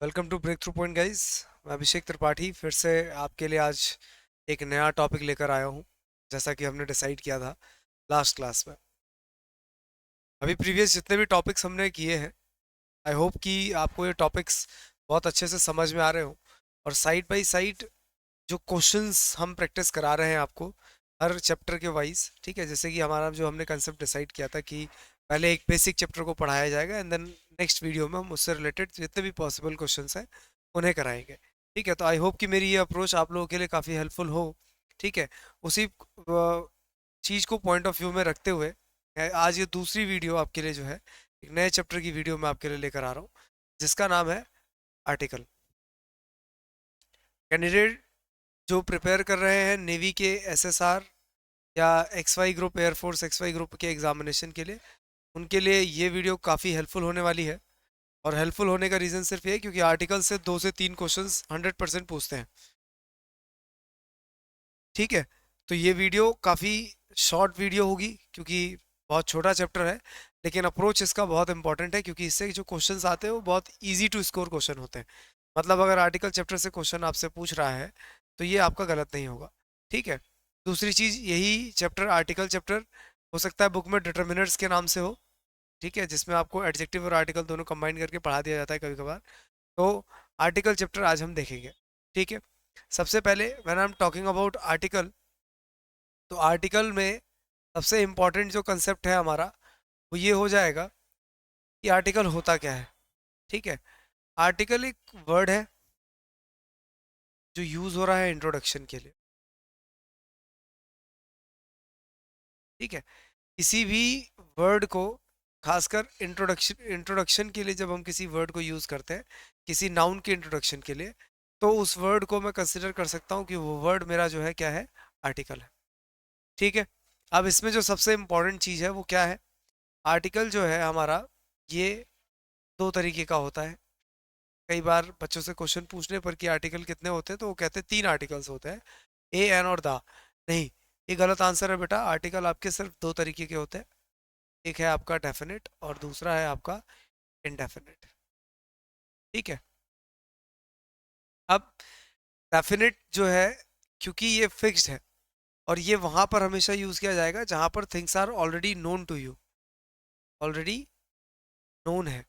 Welcome to breakthrough point guys. मैं अभिषेक त्रिपाठी फिर से आपके लिए आज एक नया टॉपिक लेकर आया हूँ, जैसा कि हमने डिसाइड किया था लास्ट क्लास में। अभी प्रीवियस जितने भी टॉपिक्स हमने किए हैं, आई होप कि आपको ये टॉपिक्स बहुत अच्छे से समझ में आ रहे हो। और साइड बाय साइड जो क्वेश्चंस हम प्रैक्टिस करा रहे हैं आपको हर चैप्टर के वाइज, ठीक है। जैसे कि हमारा जो हमने कंसेप्ट डिसाइड किया था कि पहले एक बेसिक चैप्टर को पढ़ाया जाएगा एंड देन नेक्स्ट वीडियो में हम उससे रिलेटेड जितने भी पॉसिबल क्वेश्चंस हैं उन्हें कराएंगे। ठीक है, तो आई होप कि मेरी ये अप्रोच आप लोगों के लिए काफ़ी हेल्पफुल हो। ठीक है, उसी चीज़ को पॉइंट ऑफ व्यू में रखते हुए आज ये दूसरी वीडियो आपके लिए जो है एक नए चैप्टर की वीडियो मैं आपके लिए लेकर आ रहा हूँ, जिसका नाम है आर्टिकल। कैंडिडेट जो प्रिपेयर कर रहे हैं नेवी के एसएसआर या X Y group, air force X Y group के एग्जामिनेशन के लिए, उनके लिए ये वीडियो काफ़ी हेल्पफुल होने वाली है। और हेल्पफुल होने का रीज़न सिर्फ ये है क्योंकि आर्टिकल से 2 से 3 क्वेश्चंस 100% पूछते हैं। ठीक है, तो ये वीडियो काफ़ी शॉर्ट वीडियो होगी क्योंकि बहुत छोटा चैप्टर है, लेकिन अप्रोच इसका बहुत इंपॉर्टेंट है क्योंकि इससे जो क्वेश्चंस आते हैं वो बहुत इजी टू स्कोर क्वेश्चन होते हैं। मतलब अगर आर्टिकल चैप्टर से क्वेश्चन आपसे पूछ रहा है तो ये आपका गलत नहीं होगा। ठीक है, दूसरी चीज़, यही चैप्टर आर्टिकल चैप्टर हो सकता है बुक में डिटर्मिनर्स के नाम से हो। ठीक है, जिसमें आपको एडजेक्टिव और आर्टिकल दोनों कंबाइन करके पढ़ा दिया जाता है कभी कभार। तो आर्टिकल चैप्टर आज हम देखेंगे। ठीक है, सबसे पहले when I am talking about article, तो आर्टिकल में सबसे इम्पॉर्टेंट जो कंसेप्ट है हमारा वो ये हो जाएगा कि आर्टिकल होता क्या है। ठीक है, आर्टिकल एक वर्ड है जो यूज़ हो रहा है इंट्रोडक्शन के लिए। ठीक है, किसी भी वर्ड को, खासकर इंट्रोडक्शन के लिए, जब हम किसी वर्ड को यूज़ करते हैं किसी नाउन के इंट्रोडक्शन के लिए, तो उस वर्ड को मैं कंसिडर कर सकता हूँ कि वो वर्ड मेरा जो है क्या है, आर्टिकल है। ठीक है, अब इसमें जो सबसे इम्पोर्टेंट चीज़ है वो क्या है, आर्टिकल जो है हमारा ये 2 तरीके का होता है। कई बार बच्चों से क्वेश्चन पूछने पर कि आर्टिकल कितने होते हैं तो वो कहते हैं 3 आर्टिकल्स होते हैं, ए एन और द। नहीं, ये गलत आंसर है बेटा। आर्टिकल आपके सिर्फ 2 तरीके के होते हैं। एक है आपका डेफिनेट और दूसरा है आपका इनडेफिनेट। ठीक है, अब डेफिनेट जो है, क्योंकि ये फिक्स्ड है और ये वहां पर हमेशा यूज किया जाएगा जहां पर things are already known to you, already known है,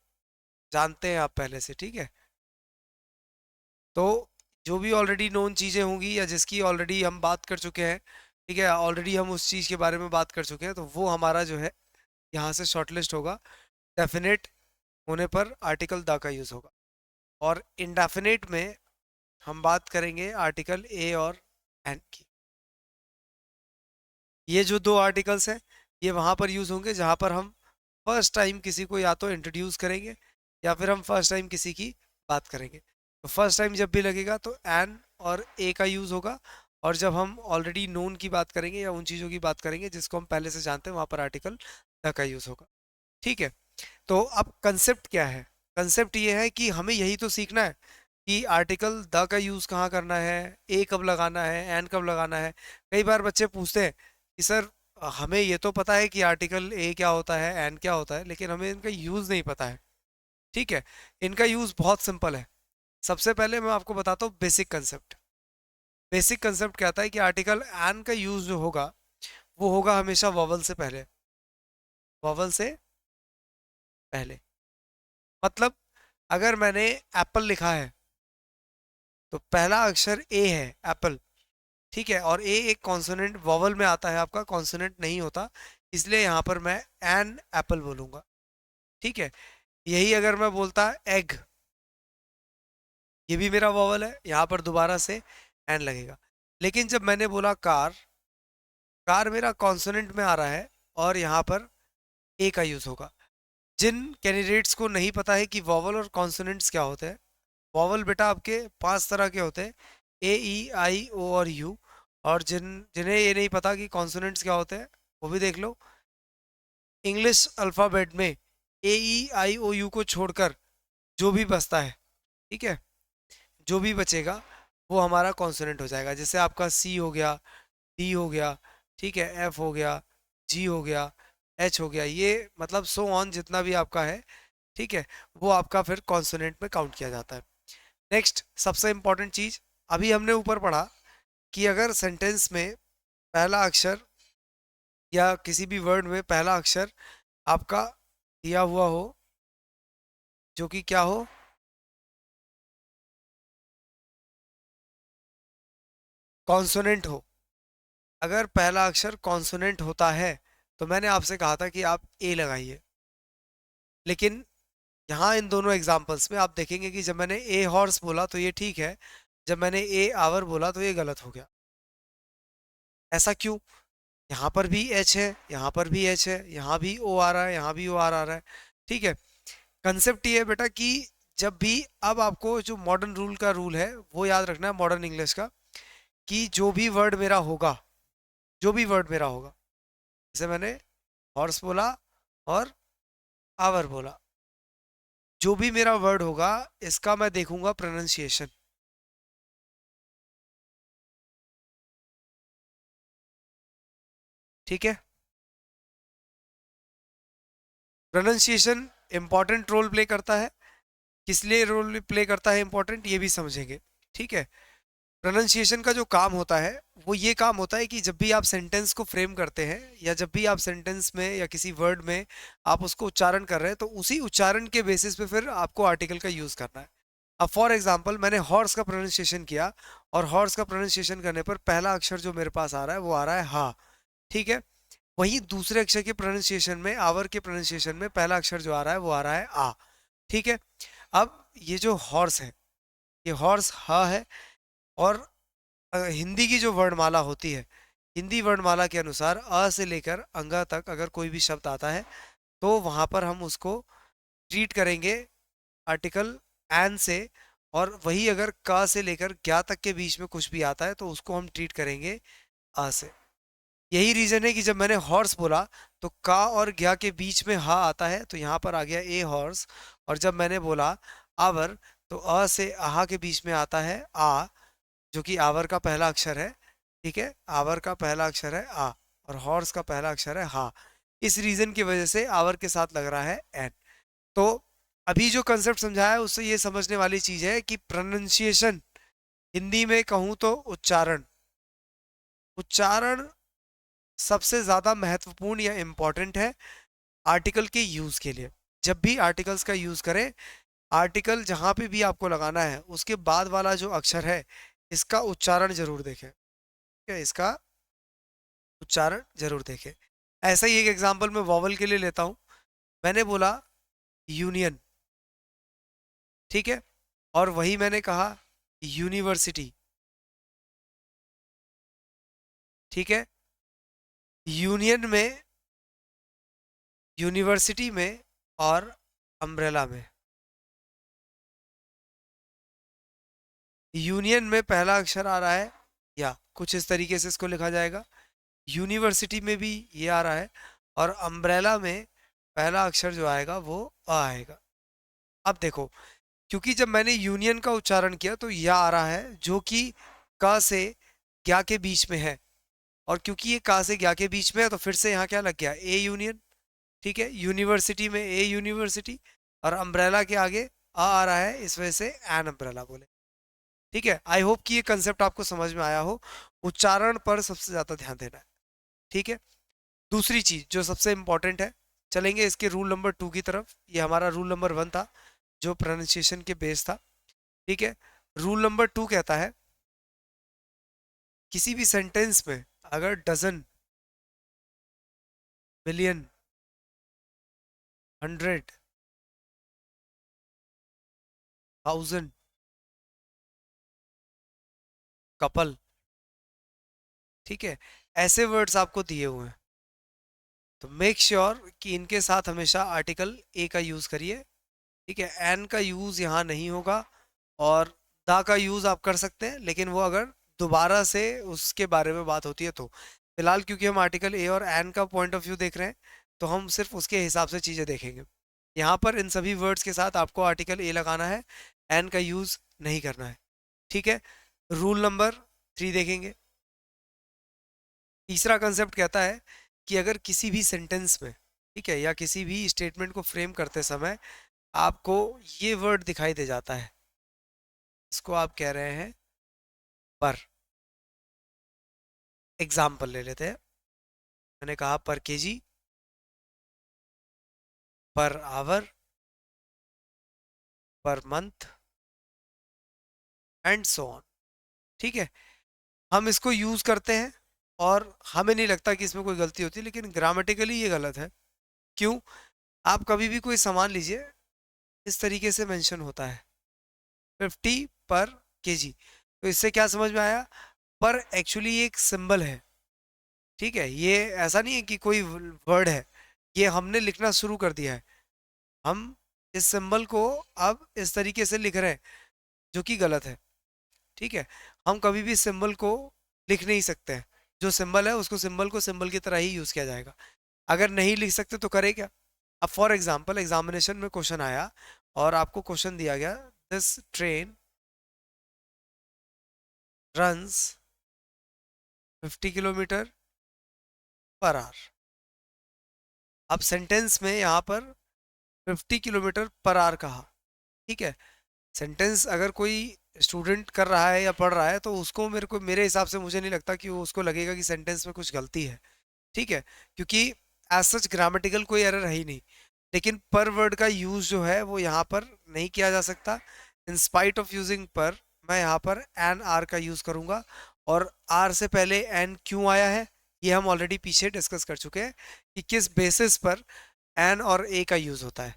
जानते हैं आप पहले से। ठीक है, तो जो भी ऑलरेडी नोन चीज़ें होंगी या जिसकी ऑलरेडी हम बात कर चुके हैं, ठीक है, ऑलरेडी हम उस चीज़ के बारे में बात कर चुके हैं, तो वो हमारा जो है यहाँ से शॉर्टलिस्ट होगा। डेफिनेट होने पर आर्टिकल द का यूज़ होगा। और इनडेफिनेट में हम बात करेंगे आर्टिकल ए और एन की। ये जो 2 आर्टिकल्स हैं ये वहाँ पर यूज़ होंगे जहाँ पर हम फर्स्ट टाइम किसी को या तो इंट्रोड्यूस करेंगे या फिर हम फर्स्ट टाइम किसी की बात करेंगे। तो फर्स्ट टाइम जब भी लगेगा तो एन और ए का यूज़ होगा, और जब हम ऑलरेडी नोन की बात करेंगे या उन चीज़ों की बात करेंगे जिसको हम पहले से जानते हैं, वहाँ पर आर्टिकल द का यूज़ होगा। ठीक है, तो अब कंसेप्ट क्या है, कंसेप्ट ये है कि हमें यही तो सीखना है कि आर्टिकल द का यूज़ कहाँ करना है, ए कब लगाना है, एन कब लगाना है। कई बार बच्चे पूछते हैं कि सर हमें ये तो पता है कि आर्टिकल ए क्या होता है, एन क्या होता है, लेकिन हमें इनका यूज़ नहीं पता है। ठीक है, इनका यूज़ बहुत सिंपल है। सबसे पहले मैं आपको बताता हूँ बेसिक कंसेप्ट। बेसिक कंसेप्ट कहता है कि आर्टिकल एन का यूज़ जो होगा वो होगा हमेशा वॉवल से पहले। वॉवल से पहले मतलब अगर मैंने एप्पल लिखा है तो पहला अक्षर ए है, एप्पल। ठीक है, और ए एक कॉन्सोनेंट वॉवल में आता है, आपका कॉन्सोनेंट नहीं होता, इसलिए यहाँ पर मैं एन एप्पल बोलूँगा। ठीक है, यही अगर मैं बोलता एग, ये भी मेरा वॉवल है, यहाँ पर दोबारा से एन लगेगा। लेकिन जब मैंने बोला कार, कार मेरा कॉन्सोनेंट में आ रहा है और यहाँ पर ए का यूज़ होगा। जिन कैंडिडेट्स को नहीं पता है कि वॉवल और कॉन्सोनेंट्स क्या होते हैं, वॉवल बेटा आपके 5 तरह के होते हैं, ए ई आई ओ और यू। और जिन्हें ये नहीं पता कि कॉन्सोनेंट्स क्या होते हैं वो भी देख लो। इंग्लिश अल्फ़ाबेट में ए ई आई ओ यू को छोड़कर जो भी बचता है, ठीक है, जो भी बचेगा वो हमारा कॉन्सोनेंट हो जाएगा। जैसे आपका सी हो गया, डी हो गया, ठीक है, एफ हो गया, जी हो गया, एच हो गया, ये मतलब सो ऑन जितना भी आपका है, ठीक है, वो आपका फिर कॉन्सोनेंट में काउंट किया जाता है। नेक्स्ट सबसे इंपॉर्टेंट चीज, अभी हमने ऊपर पढ़ा कि अगर सेंटेंस में पहला अक्षर या किसी भी वर्ड में पहला अक्षर आपका दिया हुआ हो, जो कि क्या हो, कॉन्सोनेंट हो, अगर पहला अक्षर कॉन्सोनेंट होता है तो मैंने आपसे कहा था कि आप ए लगाइए। लेकिन यहाँ इन दोनों एग्जाम्पल्स में आप देखेंगे कि जब मैंने ए हॉर्स बोला तो ये ठीक है, जब मैंने ए आवर बोला तो ये गलत हो गया। ऐसा क्यों? यहाँ पर भी एच है, यहाँ पर भी एच है, यहाँ भी ओ आ रहा है, यहाँ भी ओ आर आ रहा है। ठीक है, कंसेप्ट ये है बेटा कि जब भी, अब आपको जो मॉडर्न रूल का रूल है वो याद रखना है, मॉडर्न इंग्लिश का, कि जो भी वर्ड मेरा होगा, जो भी वर्ड मेरा होगा, जैसे मैंने हॉर्स बोला और आवर बोला, जो भी मेरा वर्ड होगा इसका मैं देखूंगा प्रोनाउंसिएशन। ठीक है, प्रोनाउंसिएशन इंपॉर्टेंट रोल प्ले करता है। किस लिए रोल प्ले करता है इंपॉर्टेंट, ये भी समझेंगे। ठीक है, प्रोनाउंसिएशन का जो काम होता है वो ये काम होता है कि जब भी आप सेंटेंस को फ्रेम करते हैं या जब भी आप सेंटेंस में या किसी वर्ड में आप उसको उच्चारण कर रहे हैं, तो उसी उच्चारण के बेसिस पे फिर आपको आर्टिकल का यूज करना है। अब फॉर एग्जांपल मैंने हॉर्स का प्रोनाउंसिएशन किया, और हॉर्स का प्रोनाउंसिएशन करने पर पहला अक्षर जो मेरे पास आ रहा है वो आ रहा है हा। ठीक है, वहीं दूसरे अक्षर के प्रोनाउंसिएशन में, आवर के प्रोनाउंसिएशन में पहला अक्षर जो आ रहा है वो आ रहा है आ। ठीक है, अब ये जो हॉर्स है, ये हॉर्स हा है। और हिंदी की जो वर्णमाला होती है, हिंदी वर्णमाला के अनुसार अ से लेकर अंगा तक अगर कोई भी शब्द आता है तो वहां पर हम उसको ट्रीट करेंगे आर्टिकल एन से, और वही अगर क से लेकर ज्ञा तक के बीच में कुछ भी आता है तो उसको हम ट्रीट करेंगे अ से। यही रीजन है कि जब मैंने हॉर्स बोला तो का और ज्ञा के बीच में हा आता है, तो यहाँ पर आ गया ए हॉर्स। और जब मैंने बोला आवर, तो अ से आहा के बीच में आता है आ, जो कि आवर का पहला अक्षर है। ठीक है, आवर का पहला अक्षर है आ, और हॉर्स का पहला अक्षर है हा। इस रीजन की वजह से आवर के साथ लग रहा है एन। तो अभी जो कंसेप्ट समझाया है उससे ये समझने वाली चीज है कि प्रोनाउंसिएशन, हिंदी में कहूं तो उच्चारण, उच्चारण सबसे ज्यादा महत्वपूर्ण या इंपॉर्टेंट है आर्टिकल के यूज के लिए। जब भी आर्टिकल्स का यूज करें, आर्टिकल जहां पे भी आपको लगाना है उसके बाद वाला जो अक्षर है इसका उच्चारण जरूर देखें। ठीक है, इसका उच्चारण जरूर देखें। ऐसा ही एक एग्जांपल मैं वॉवल के लिए लेता हूं। मैंने बोला यूनियन, ठीक है, और वही मैंने कहा यूनिवर्सिटी। ठीक है, यूनियन में, यूनिवर्सिटी में और अम्ब्रेला में। यूनियन में पहला अक्षर आ रहा है या, कुछ इस तरीके से इसको लिखा जाएगा। यूनिवर्सिटी में भी ये आ रहा है, और अम्ब्रेला में पहला अक्षर जो आएगा वो अ आएगा। अब देखो, क्योंकि जब मैंने यूनियन का उच्चारण किया तो यह आ रहा है जो कि क से ज्ञा के बीच में है, और क्योंकि ये का से ज्ञा के बीच में है तो फिर से यहाँ क्या लग गया, ए यूनियन। ठीक है, यूनिवर्सिटी में ए यूनिवर्सिटी, और अम्ब्रेला के आगे आ रहा है, इस वजह से एन अम्ब्रेला बोले। ठीक है, आई होप कि ये कंसेप्ट आपको समझ में आया हो। उच्चारण पर सबसे ज्यादा ध्यान देना है। ठीक है, दूसरी चीज जो सबसे इंपॉर्टेंट है, चलेंगे इसके रूल नंबर 2 की तरफ। ये हमारा रूल नंबर 1 था जो प्रोनाउंसिएशन के बेस था। ठीक है, रूल नंबर 2 कहता है किसी भी सेंटेंस में अगर डजन, मिलियन, 100, 1000, कपल, ठीक है, ऐसे वर्ड्स आपको दिए हुए हैं, तो मेक श्योर कि इनके साथ हमेशा आर्टिकल ए का यूज करिए। ठीक है, एन का यूज यहाँ नहीं होगा, और दा का यूज आप कर सकते हैं, लेकिन वो अगर दोबारा से उसके बारे में बात होती है तो। फिलहाल क्योंकि हम आर्टिकल ए और एन का पॉइंट ऑफ व्यू देख रहे हैं, तो हम सिर्फ उसके हिसाब से चीजें देखेंगे। यहाँ पर इन सभी वर्ड्स के साथ आपको आर्टिकल ए लगाना है, एन का यूज नहीं करना है। ठीक है, रूल नंबर 3 देखेंगे। तीसरा कंसेप्ट कहता है कि अगर किसी भी सेंटेंस में, ठीक है, या किसी भी स्टेटमेंट को फ्रेम करते समय आपको ये वर्ड दिखाई दे जाता है, इसको आप कह रहे हैं पर। एग्जाम्पल ले लेते हैं। मैंने कहा पर KG, per hour, per month and so on. ठीक है, हम इसको यूज करते हैं और हमें नहीं लगता कि इसमें कोई गलती होती है, लेकिन ग्रामेटिकली ये गलत है। क्यों? आप कभी भी कोई सामान लीजिए, इस तरीके से मेंशन होता है 50 पर केजी, तो इससे क्या समझ में आया? पर एक्चुअली ये एक सिंबल है। ठीक है, ये ऐसा नहीं है कि कोई वर्ड है, ये हमने लिखना शुरू कर दिया है। हम इस सिंबल को अब इस तरीके से लिख रहे हैं, जो कि गलत है। ठीक है, हम कभी भी सिंबल को लिख नहीं सकते हैं। जो सिंबल है उसको सिंबल को सिंबल की तरह ही यूज किया जाएगा। अगर नहीं लिख सकते तो करें क्या? अब फॉर एग्जाम्पल एग्जामिनेशन में क्वेश्चन आया और आपको क्वेश्चन दिया गया, this train runs 50 kilometre per hour. अब सेंटेंस में यहाँ पर 50 किलोमीटर पर आवर कहा। ठीक है, सेंटेंस अगर कोई स्टूडेंट कर रहा है या पढ़ रहा है तो उसको मेरे हिसाब से मुझे नहीं लगता कि वो उसको लगेगा कि सेंटेंस में कुछ गलती है। ठीक है, क्योंकि एज सच ग्रामेटिकल कोई एरर है ही नहीं। लेकिन पर वर्ड का यूज जो है वो यहाँ पर नहीं किया जा सकता। इन स्पाइट ऑफ यूजिंग पर, मैं यहाँ पर एन आर का यूज करूंगा। और आर से पहले एन क्यों आया है, ये हम ऑलरेडी पीछे डिस्कस कर चुके हैं कि किस बेसिस पर एन और ए का यूज होता है।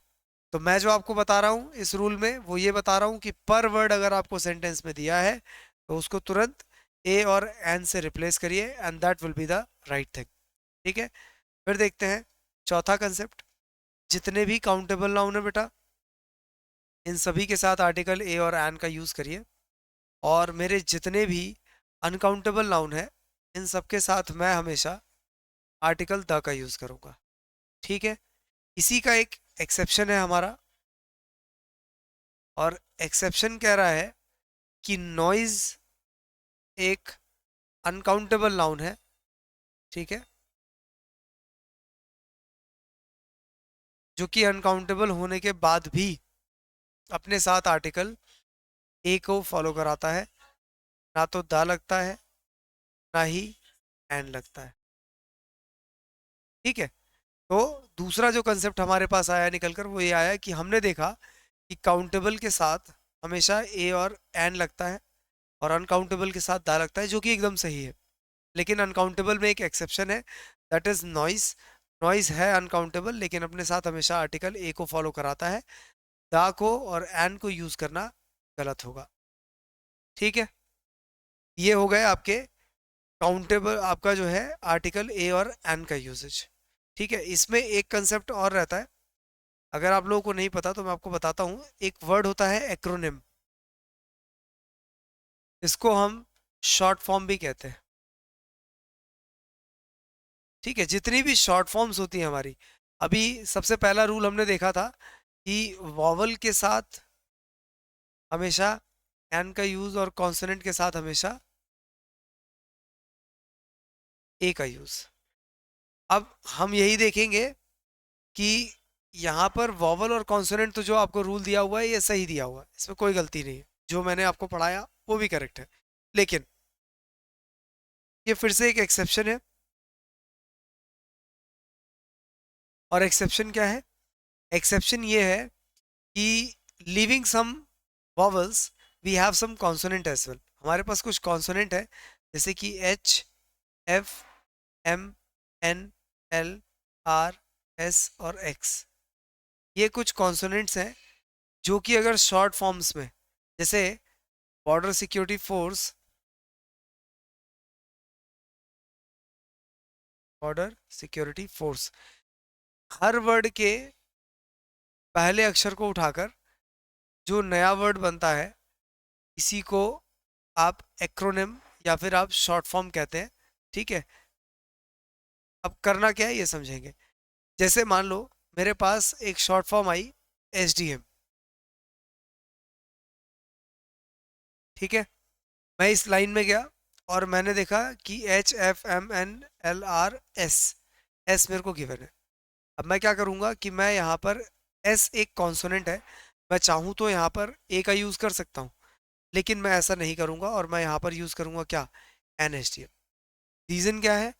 तो मैं जो आपको बता रहा हूँ इस रूल में वो ये बता रहा हूँ कि पर वर्ड अगर आपको सेंटेंस में दिया है तो उसको तुरंत ए और एन से रिप्लेस करिए and that will be the right thing. ठीक है, फिर देखते हैं चौथा कंसेप्ट। जितने भी काउंटेबल नाउन है बेटा, इन सभी के साथ आर्टिकल ए और एन का यूज करिए। और मेरे जितने भी अनकाउंटेबल नाउन है, इन सब के साथ मैं हमेशा आर्टिकल द का यूज करूंगा। ठीक है, इसी का एक एक्सेप्शन है हमारा, और एक्सेप्शन कह रहा है कि नॉइज एक अनकाउंटेबल नाउन है। ठीक है, जो कि अनकाउंटेबल होने के बाद भी अपने साथ आर्टिकल ए को फॉलो कराता है। ना तो दा लगता है, ना ही एंड लगता है। ठीक है, तो दूसरा जो कंसेप्ट हमारे पास आया निकल कर वो ये आया कि हमने देखा कि काउंटेबल के साथ हमेशा ए और एन लगता है और अनकाउंटेबल के साथ दा लगता है, जो कि एकदम सही है। लेकिन अनकाउंटेबल में एक एक्सेप्शन है, दैट इज नॉइस। नॉइस है अनकाउंटेबल, लेकिन अपने साथ हमेशा आर्टिकल ए को फॉलो कराता है। दा को और एन को यूज करना गलत होगा। ठीक है, ये हो गए आपके काउंटेबल, आपका जो है आर्टिकल ए और एन का यूजेज। ठीक है, इसमें एक कंसेप्ट और रहता है, अगर आप लोगों को नहीं पता तो मैं आपको बताता हूँ। एक वर्ड होता है एक्रोनिम, इसको हम शॉर्ट फॉर्म भी कहते हैं। ठीक है, जितनी भी शॉर्ट फॉर्म्स होती हैं हमारी, अभी सबसे पहला रूल हमने देखा था कि वॉवल के साथ हमेशा एन का यूज और कॉन्सोनेंट के साथ हमेशा ए का यूज। अब हम यही देखेंगे कि यहाँ पर वॉवल और कॉन्सोनेंट तो जो आपको रूल दिया हुआ है ये सही दिया हुआ है, इसमें कोई गलती नहीं है। जो मैंने आपको पढ़ाया वो भी करेक्ट है। लेकिन ये फिर से एक एक्सेप्शन है। और एक्सेप्शन क्या है? एक्सेप्शन ये है कि leaving some vowels we have some consonant as well. हमारे पास कुछ कॉन्सोनेंट है, जैसे कि H, F, M, N, L, R, S और एक्स। ये कुछ कॉन्सोनेंट्स हैं जो कि अगर शॉर्ट फॉर्म्स में, जैसे border security force, border security force, हर वर्ड के पहले अक्षर को उठाकर जो नया वर्ड बनता है, इसी को आप एक्रोनिम या फिर आप शॉर्ट फॉर्म कहते हैं। ठीक है, अब करना क्या है ये समझेंगे। जैसे मान लो मेरे पास एक शॉर्ट फॉर्म आई एच। ठीक है, मैं इस लाइन में गया और मैंने देखा कि H, F, M, N, L, R, S. S मेरे को गिवन है। अब मैं क्या करूंगा कि मैं यहाँ पर, एस एक कॉन्सोनेंट है, मैं चाहूँ तो यहाँ पर ए का यूज कर सकता हूँ। लेकिन मैं ऐसा नहीं करूंगा और मैं यहाँ पर यूज करूंगा क्या, N H D M. Reason क्या है,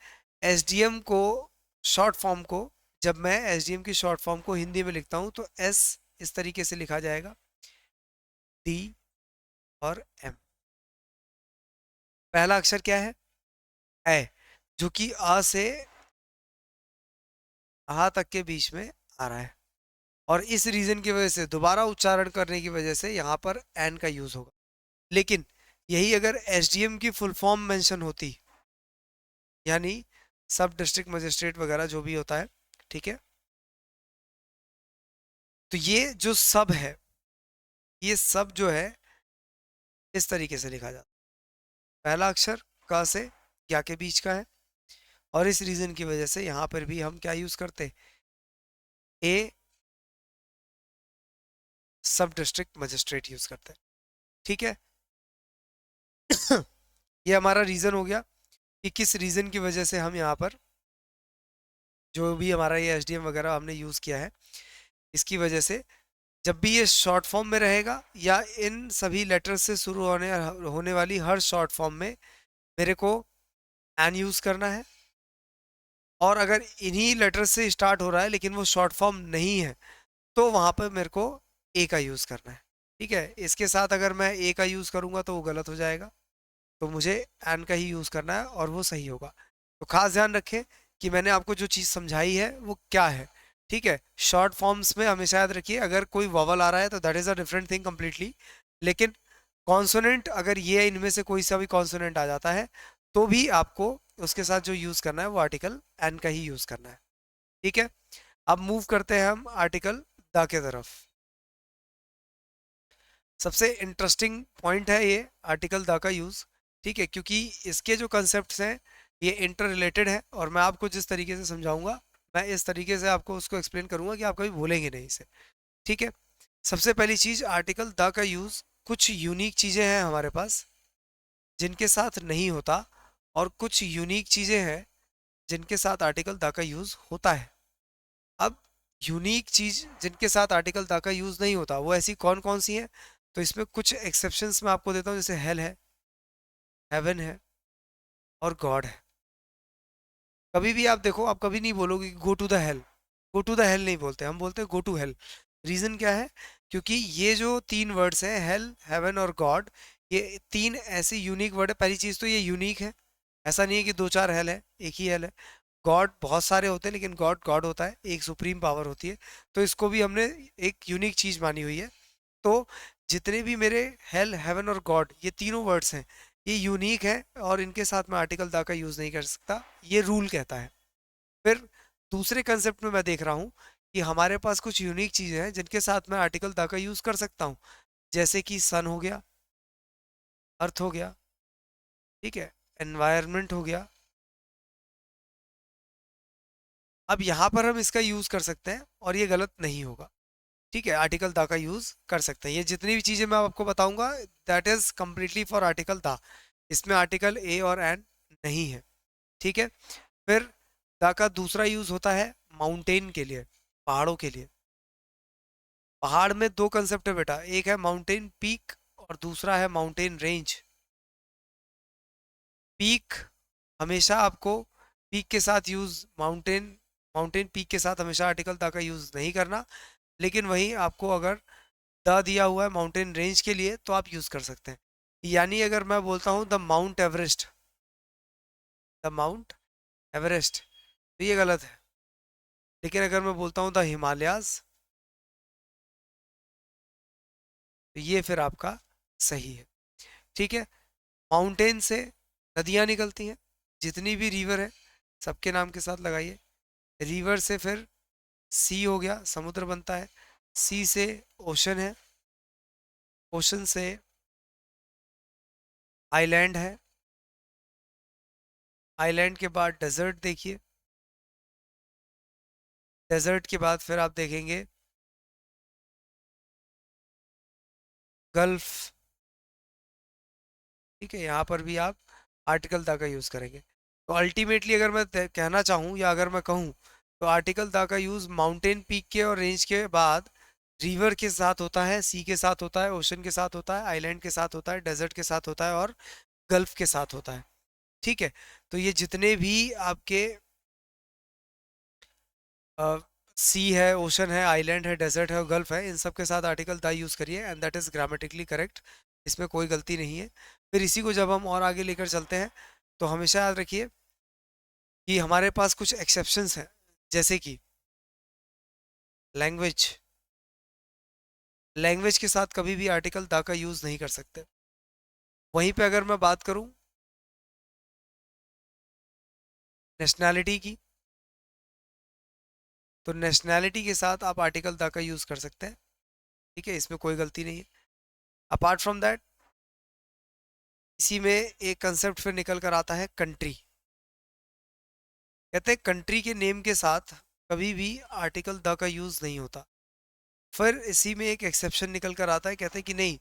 एस डी एम को शॉर्ट फॉर्म को, जब मैं एस डी एम की शॉर्ट फॉर्म को हिंदी में लिखता हूँ तो एस इस तरीके से लिखा जाएगा, डी और एम। पहला अक्षर क्या है, ए, जो कि अ से आ तक के बीच में आ रहा है, और इस रीजन की वजह से दोबारा उच्चारण करने की वजह से यहाँ पर एन का यूज होगा। लेकिन यही अगर एसडीएम की फुल फॉर्म मेंशन होती, यानी सब डिस्ट्रिक्ट मजिस्ट्रेट वगैरह जो भी होता है, ठीक है, तो ये जो सब है, ये सब जो है इस तरीके से लिखा जाता है। पहला अक्षर क से या के बीच का है, और इस रीजन की वजह से यहाँ पर भी हम क्या यूज करते, ए सब डिस्ट्रिक्ट मजिस्ट्रेट यूज करते हैं। ठीक है। ये हमारा रीजन हो गया कि किस रीजन की वजह से हम यहाँ पर जो भी हमारा ये एसडीएम वगैरह हमने यूज किया है, इसकी वजह से जब भी ये शॉर्ट फॉर्म में रहेगा या इन सभी लेटर्स से शुरू होने होने वाली हर शॉर्ट फॉर्म में मेरे को एन यूज करना है, और अगर इन्हीं लेटर्स से स्टार्ट हो रहा है लेकिन वो शॉर्ट फॉर्म नहीं है तो वहां पर मेरे को ए का यूज करना है। ठीक है, इसके साथ अगर मैं ए का यूज करूंगा तो वो गलत हो जाएगा, तो मुझे एन का ही यूज करना है और वो सही होगा। तो खास ध्यान रखें कि मैंने आपको जो चीज़ समझाई है वो क्या है। ठीक है, शॉर्ट फॉर्म्स में हमेशा याद रखिए अगर कोई वॉवल आ रहा है तो that is a different thing completely, लेकिन कॉन्सोनेंट अगर ये इनमें से कोई सा भी कॉन्सोनेंट आ जाता है तो भी आपको उसके साथ जो यूज करना है वो आर्टिकल एन का ही यूज करना है। ठीक है, अब मूव करते हैं हम आर्टिकल द के तरफ। सबसे इंटरेस्टिंग पॉइंट है ये आर्टिकल द का यूज। ठीक है, क्योंकि इसके जो कंसेप्ट हैं ये इंटर रिलेटेड है, और मैं आपको जिस तरीके से समझाऊंगा मैं इस तरीके से आपको उसको एक्सप्लेन करूंगा कि आप कभी भूलेंगे नहीं इसे। ठीक है, सबसे पहली चीज आर्टिकल द का यूज, कुछ यूनिक चीजें हैं हमारे पास जिनके साथ नहीं होता, और कुछ यूनिक चीजें हैं जिनके साथ आर्टिकल द का यूज होता है। अब यूनिक चीज जिनके साथ आर्टिकल द का यूज नहीं होता वो ऐसी कौन कौन सी हैं, तो इसमें कुछ एक्सेप्शंस मैं आपको देता हूँ, जैसे हेल है, हेवन है, और गॉड है। कभी भी आप देखो, आप कभी नहीं बोलोगे go to the hell, go to the hell नहीं बोलते, हम बोलते हैं गो टू हेल। रीजन क्या है, क्योंकि ये जो तीन वर्ड्स हैं हेल, हेवन और गॉड, ये तीन ऐसे यूनिक वर्ड है। पहली चीज तो ये यूनिक है, ऐसा नहीं है कि दो चार हेल है, एक ही हेल है। गॉड बहुत सारे होते हैं लेकिन गॉड गॉड होता है, एक सुप्रीम पावर होती है, तो इसको भी हमने एक यूनिक चीज मानी हुई है। तो जितने भी मेरे हेल, हेवन और गॉड, ये तीनों वर्ड्स हैं, ये यूनिक है और इनके साथ मैं आर्टिकल द का यूज नहीं कर सकता, ये रूल कहता है। फिर दूसरे कंसेप्ट में मैं देख रहा हूँ कि हमारे पास कुछ यूनिक चीजें हैं जिनके साथ मैं आर्टिकल द का यूज कर सकता हूँ, जैसे कि सन हो गया, अर्थ हो गया, ठीक है, एनवायरनमेंट हो गया। अब यहाँ पर हम इसका यूज कर सकते हैं और ये गलत नहीं होगा। ठीक है, आर्टिकल द का यूज कर सकते हैं। ये जितनी भी चीजें मैं आपको बताऊंगा that is completely for article the, इसमें आर्टिकल ए और एन नहीं है। ठीक है, फिर द का दूसरा यूज होता है माउंटेन के लिए, पहाड़ों के लिए। पहाड़ में दो कंसेप्ट है बेटा, एक है माउंटेन पीक और दूसरा है माउंटेन रेंज। पीक हमेशा आपको पीक के साथ यूज, माउंटेन माउंटेन पीक के साथ हमेशा आर्टिकल द का यूज नहीं करना, लेकिन वहीं आपको अगर द दिया हुआ है माउंटेन रेंज के लिए तो आप यूज कर सकते हैं। यानी अगर मैं बोलता हूँ the mount Everest, the mount Everest, तो ये गलत है। लेकिन अगर मैं बोलता हूँ द हिमालयाज, तो ये फिर आपका सही है। ठीक है, माउंटेन से नदियाँ निकलती हैं, जितनी भी रिवर है सबके नाम के साथ लगाइए। रिवर से फिर सी हो गया, समुद्र बनता है। सी से ओशन है, ओशन से आइलैंड है, आइलैंड के बाद डेजर्ट देखिए, डेजर्ट के बाद फिर आप देखेंगे गल्फ। ठीक है, यहाँ पर भी आप आर्टिकल द का यूज़ करेंगे। तो अल्टीमेटली अगर मैं कहना चाहूँ या अगर मैं कहूँ तो आर्टिकल द का यूज़ माउंटेन पीक के और रेंज के बाद रिवर के साथ होता है, सी के साथ होता है, ओशन के साथ होता है, आइलैंड के साथ होता है, डेजर्ट के साथ होता है और गल्फ के साथ होता है। ठीक है, तो ये जितने भी आपके सी है, ओशन है, आइलैंड है, डेजर्ट है और गल्फ है, इन सब के साथ आर्टिकल द यूज़ करिए and that is grammatically correct. इसमें कोई गलती नहीं है। फिर इसी को जब हम और आगे लेकर चलते हैं तो हमेशा याद रखिए कि हमारे पास कुछ एक्सेप्शंस हैं, जैसे कि लैंग्वेज। लैंग्वेज के साथ कभी भी आर्टिकल द का यूज़ नहीं कर सकते। वहीं पे अगर मैं बात करूं नेशनैलिटी की, तो नेशनैलिटी के साथ आप आर्टिकल द का यूज़ कर सकते हैं। ठीक है, इसमें कोई गलती नहीं है। अपार्ट फ्रॉम दैट, इसी में एक कंसेप्ट फिर निकल कर आता है कंट्री। कहते हैं कंट्री के नेम के साथ कभी भी आर्टिकल द का यूज़ नहीं होता। फिर इसी में एक एक्सेप्शन निकल कर आता है, कहते हैं कि नहीं,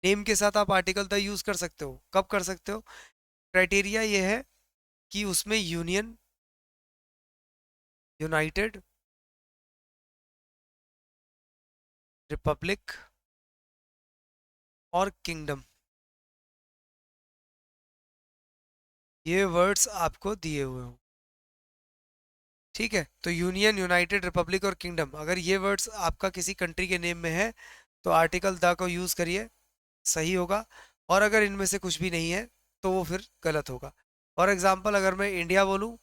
नेम के साथ आप आर्टिकल द यूज़ कर सकते हो। कब कर सकते हो? क्राइटेरिया ये है कि उसमें यूनियन, यूनाइटेड, रिपब्लिक और किंगडम, ये वर्ड्स आपको दिए हुए हों। ठीक है, तो यूनियन, यूनाइटेड, रिपब्लिक और किंगडम, अगर ये वर्ड्स आपका किसी कंट्री के नेम में है तो आर्टिकल द को यूज़ करिए, सही होगा। और अगर इनमें से कुछ भी नहीं है तो वो फिर गलत होगा। फॉर एग्जाम्पल, अगर मैं इंडिया बोलूँ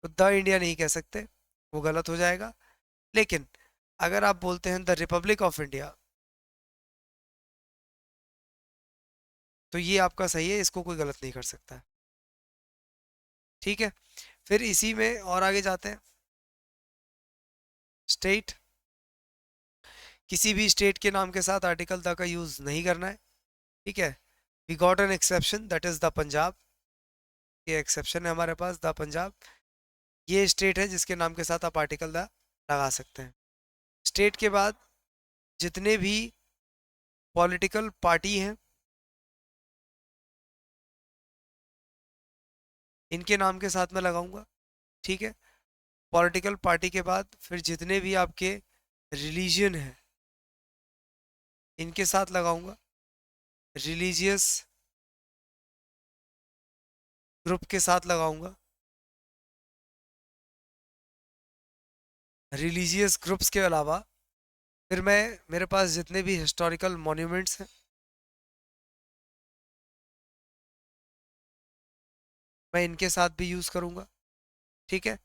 तो द इंडिया नहीं कह सकते, वो गलत हो जाएगा। लेकिन अगर आप बोलते हैं द रिपब्लिक ऑफ इंडिया, तो ये आपका सही है, इसको कोई गलत नहीं कर सकता है। ठीक है, फिर इसी में और आगे जाते हैं। स्टेट, किसी भी स्टेट के नाम के साथ आर्टिकल द का यूज़ नहीं करना है। ठीक है, we got an exception that is the Punjab. ये एक्सेप्शन है हमारे पास, द पंजाब। ये स्टेट है जिसके नाम के साथ आप आर्टिकल द लगा सकते हैं। स्टेट के बाद जितने भी पॉलिटिकल पार्टी हैं, इनके नाम के साथ मैं लगाऊंगा। ठीक है, पॉलिटिकल पार्टी के बाद फिर जितने भी आपके रिलीजन हैं, इनके साथ लगाऊंगा। रिलीजियस ग्रुप के साथ लगाऊंगा। रिलीजियस ग्रुप्स के अलावा फिर मैं, मेरे पास जितने भी हिस्टोरिकल मॉन्यूमेंट्स हैं, मैं इनके साथ भी यूज़ करूंगा। ठीक है,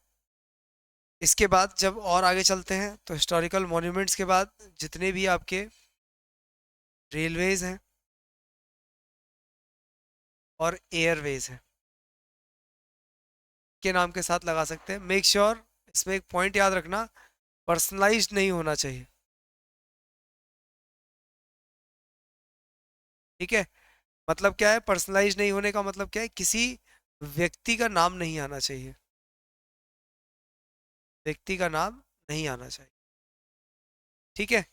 इसके बाद जब और आगे चलते हैं तो हिस्टोरिकल मॉन्यूमेंट्स के बाद जितने भी आपके रेलवेज हैं और एयरवेज हैं के नाम के साथ लगा सकते हैं। मेक श्योर इसमें एक पॉइंट याद रखना, पर्सनलाइज्ड नहीं होना चाहिए। ठीक है, मतलब क्या है पर्सनलाइज नहीं होने का मतलब क्या है? किसी व्यक्ति का नाम नहीं आना चाहिए, व्यक्ति का नाम नहीं आना चाहिए। ठीक है,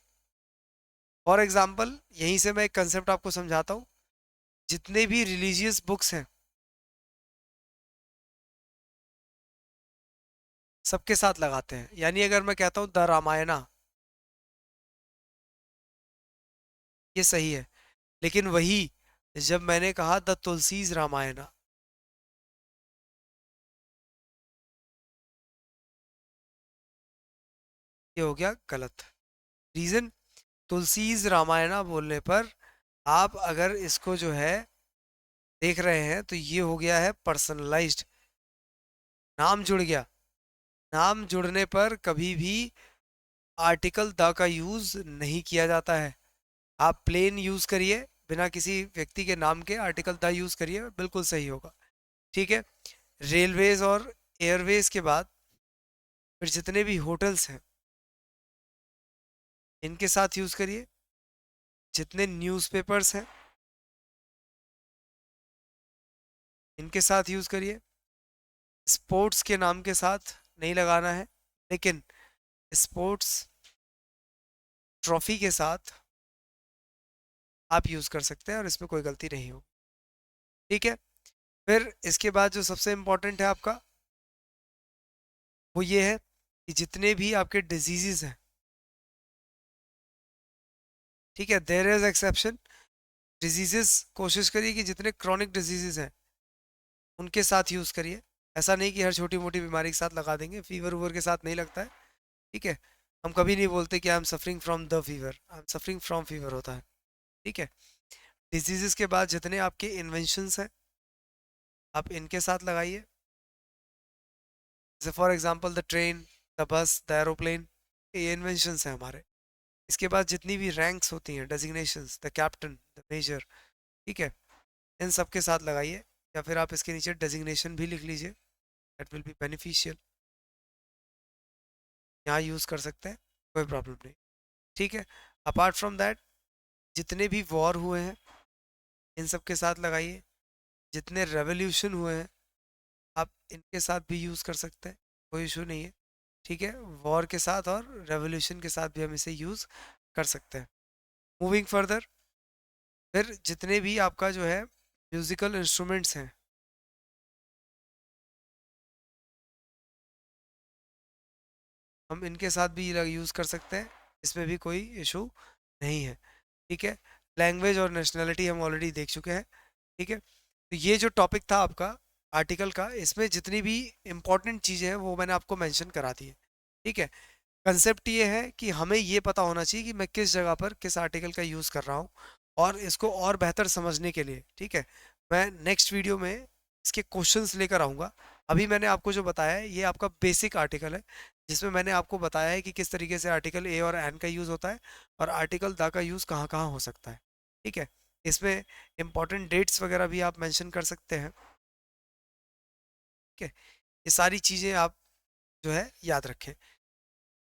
फॉर एग्जाम्पल यहीं से मैं एक कंसेप्ट आपको समझाता हूँ। जितने भी रिलीजियस बुक्स हैं सबके साथ लगाते हैं। यानी अगर मैं कहता हूँ द रामायणा, ये सही है। लेकिन वही जब मैंने कहा द तुलसीज रामायणा, ये हो गया गलत। रीजन, तुलसीज रामायणा बोलने पर आप अगर इसको जो है देख रहे हैं तो ये हो गया है पर्सनलाइज्ड, नाम जुड़ गया। नाम जुड़ने पर कभी भी आर्टिकल द का यूज नहीं किया जाता है। आप प्लेन यूज करिए, बिना किसी व्यक्ति के नाम के आर्टिकल द यूज करिए, बिल्कुल सही होगा। ठीक है, रेलवेज और एयरवेज के बाद फिर जितने भी होटल्स हैं इनके साथ यूज करिए। जितने न्यूज़पेपर्स हैं इनके साथ यूज करिए। स्पोर्ट्स के नाम के साथ नहीं लगाना है, लेकिन स्पोर्ट्स ट्रॉफी के साथ आप यूज कर सकते हैं और इसमें कोई गलती नहीं हो। ठीक है, फिर इसके बाद जो सबसे इम्पोर्टेंट है आपका, वो ये है कि जितने भी आपके डिजीजेज हैं ठीक है, देयर इज एक्सेप्शन। डिजीजेस कोशिश करिए कि जितने क्रॉनिक डिजीजेस हैं उनके साथ यूज़ करिए। ऐसा नहीं कि हर छोटी मोटी बीमारी के साथ लगा देंगे, फीवर वूवर के साथ नहीं लगता है। ठीक है, हम कभी नहीं बोलते कि I am suffering from the fever, I am suffering from fever होता है। ठीक है, डिजीजेस के बाद जितने आपके इन्वेंशंस हैं आप इनके साथ लगाइए, जैसे for example the train, the bus, the aeroplane, ये इन्वेंशंस हैं हमारे। इसके बाद जितनी भी रैंक्स होती हैं, designations, the captain, the major, ठीक है, इन सब के साथ लगाइए। या फिर आप इसके नीचे डेजिग्नेशन भी लिख लीजिए, दैट विल बी बेनिफिशियल। यहाँ यूज़ कर सकते हैं, कोई प्रॉब्लम नहीं। ठीक है, अपार्ट फ्रॉम दैट जितने भी वॉर हुए हैं इन सब के साथ लगाइए। जितने रेवोल्यूशन हुए हैं आप इनके साथ भी यूज़ कर सकते हैं, कोई इशू नहीं है। ठीक है, वॉर के साथ और रेवोल्यूशन के साथ भी हम इसे यूज़ कर सकते हैं। मूविंग फर्दर, फिर जितने भी आपका जो है म्यूज़िकल इंस्ट्रूमेंट्स हैं हम इनके साथ भी यूज़ कर सकते हैं, इसमें भी कोई इशू नहीं है। ठीक है, लैंग्वेज और नेशनैलिटी हम ऑलरेडी देख चुके हैं। ठीक है, तो ये जो टॉपिक था आपका आर्टिकल का, इसमें जितनी भी इम्पोर्टेंट चीज़ें हैं वो मैंने आपको मेंशन करा दी है। ठीक है, कंसेप्ट ये है कि हमें ये पता होना चाहिए कि मैं किस जगह पर किस आर्टिकल का यूज़ कर रहा हूँ, और इसको और बेहतर समझने के लिए, ठीक है, मैं नेक्स्ट वीडियो में इसके क्वेश्चंस लेकर आऊँगा। अभी मैंने आपको जो बताया है ये आपका बेसिक आर्टिकल है, जिसमें मैंने आपको बताया है कि किस तरीके से आर्टिकल ए और एन का यूज़ होता है और आर्टिकल द का यूज़ कहाँ कहाँ हो सकता है। ठीक है, इसमें इंपॉर्टेंट डेट्स वगैरह भी आप मेंशन कर सकते हैं। ठीक है, ये सारी चीज़ें आप जो है याद रखें।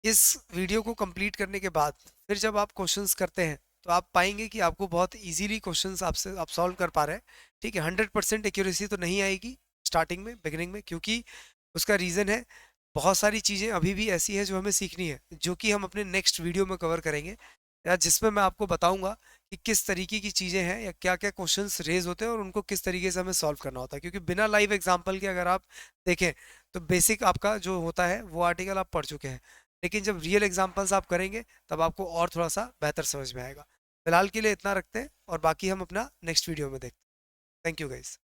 इस वीडियो को कंप्लीट करने के बाद फिर जब आप क्वेश्चंस करते हैं तो आप पाएंगे कि आपको बहुत इजीली क्वेश्चंस आपसे आप सॉल्व कर पा रहे हैं। ठीक है, 100% एक्यूरेसी तो नहीं आएगी स्टार्टिंग में, बिगिनिंग में, क्योंकि उसका रीज़न है बहुत सारी चीज़ें अभी भी ऐसी हैं जो हमें सीखनी है, जो कि हम अपने नेक्स्ट वीडियो में कवर करेंगे, या जिसमें मैं आपको बताऊंगा कि किस तरीके की चीज़ें हैं या क्या क्या क्वेश्चंस रेज होते हैं और उनको किस तरीके से हमें सॉल्व करना होता है। क्योंकि बिना लाइव एग्जांपल के अगर आप देखें तो बेसिक आपका जो होता है वो आर्टिकल आप पढ़ चुके हैं, लेकिन जब रियल एग्जांपल्स आप करेंगे तब आपको और थोड़ा सा बेहतर समझ में आएगा। फिलहाल के लिए इतना रखते हैं और बाकी हम अपना नेक्स्ट वीडियो में देखते हैं। Thank you guys.